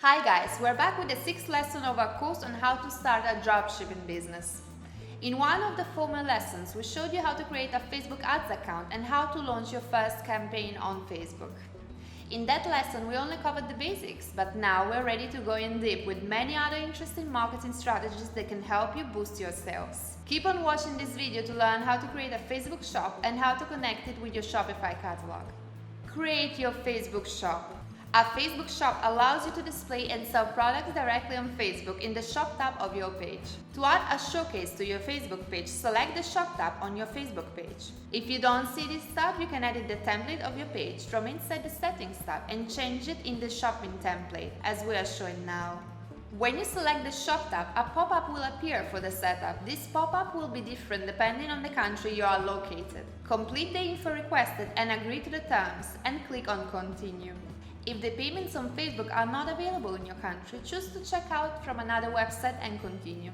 Hi guys, we're back with the 6th lesson of our course on how to start a dropshipping business. In one of the former lessons, we showed you how to create a Facebook ads account and how to launch your first campaign on Facebook. In that lesson, we only covered the basics, but now we're ready to go in deep with many other interesting marketing strategies that can help you boost your sales. Keep on watching this video to learn how to create a Facebook shop and how to connect it with your Shopify catalog. Create your Facebook shop. A Facebook shop allows you to display and sell products directly on Facebook in the Shop tab of your page. To add a showcase to your Facebook page, select the Shop tab on your Facebook page. If you don't see this tab, you can edit the template of your page from inside the Settings tab and change it in the Shopping template, as we are showing now. When you select the Shop tab, a pop-up will appear for the setup. This pop-up will be different depending on the country you are located. Complete the info requested and agree to the terms, and click on Continue. If the payments on Facebook are not available in your country, choose to check out from another website and continue.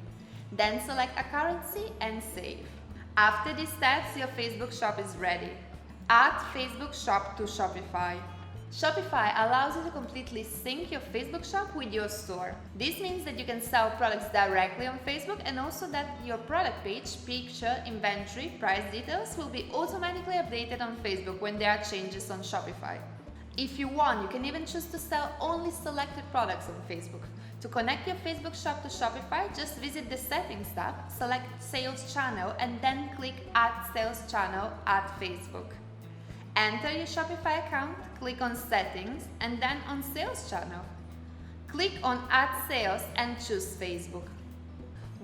Then select a currency and save. After these steps, your Facebook shop is ready. Add Facebook shop to Shopify. Shopify allows you to completely sync your Facebook shop with your store. This means that you can sell products directly on Facebook and also that your product page, picture, inventory, price details will be automatically updated on Facebook when there are changes on Shopify. If you want, you can even choose to sell only selected products on Facebook. To connect your Facebook shop to Shopify, just visit the Settings tab, select Sales Channel, and then click Add Sales Channel at Facebook. Enter your Shopify account, click on Settings, and then on Sales Channel. Click on Add Sales and choose Facebook.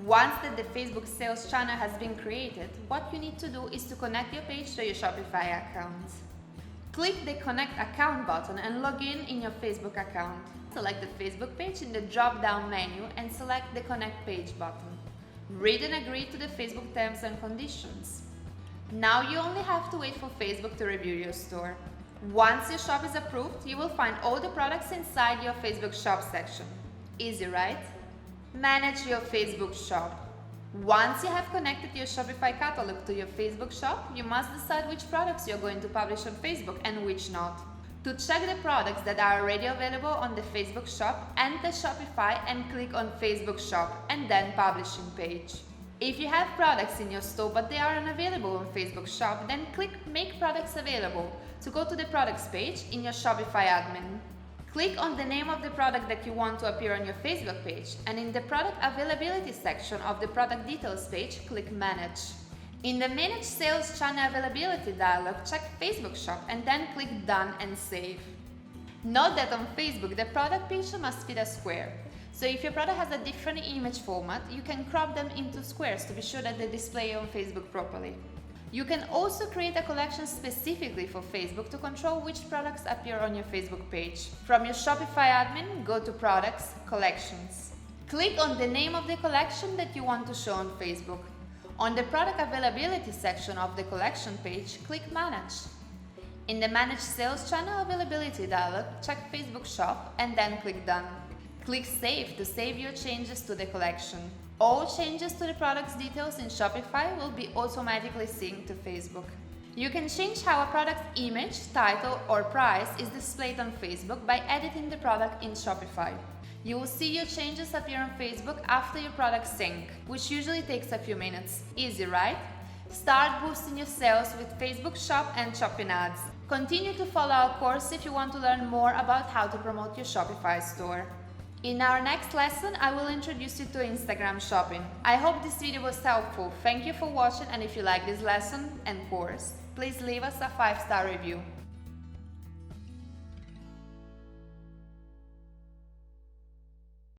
Once that the Facebook Sales Channel has been created, what you need to do is to connect your page to your Shopify account. Click the Connect Account button and log in your Facebook account. Select the Facebook page in the drop-down menu and select the Connect Page button. Read and agree to the Facebook terms and conditions. Now you only have to wait for Facebook to review your store. Once your shop is approved, you will find all the products inside your Facebook shop section. Easy, right? Manage your Facebook shop. Once you have connected your Shopify catalog to your Facebook shop, you must decide which products you're going to publish on Facebook and which not. To check the products that are already available on the Facebook shop, enter Shopify and click on Facebook shop and then Publishing page. If you have products in your store but they are unavailable on Facebook shop, then click Make Products Available to go to the Products page in your Shopify admin. Click on the name of the product that you want to appear on your Facebook page, and in the Product Availability section of the Product Details page, click Manage. In the Manage Sales Channel Availability dialog, check Facebook Shop and then click Done and Save. Note that on Facebook, the product picture must fit a square. So if your product has a different image format, you can crop them into squares to be sure that they display on Facebook properly. You can also create a collection specifically for Facebook to control which products appear on your Facebook page. From your Shopify admin, go to Products, Collections. Click on the name of the collection that you want to show on Facebook. On the Product Availability section of the Collection page, click Manage. In the Manage Sales Channel Availability dialog, check Facebook Shop and then click Done. Click Save to save your changes to the collection. All changes to the product's details in Shopify will be automatically synced to Facebook. You can change how a product's image, title, or price is displayed on Facebook by editing the product in Shopify. You will see your changes appear on Facebook after your product sync, which usually takes a few minutes. Easy, right? Start boosting your sales with Facebook Shop and Shopping ads. Continue to follow our course if you want to learn more about how to promote your Shopify store. In our next lesson, I will introduce you to Instagram shopping. I hope this video was helpful. Thank you for watching, and if you like this lesson and course, please leave us a 5-star review.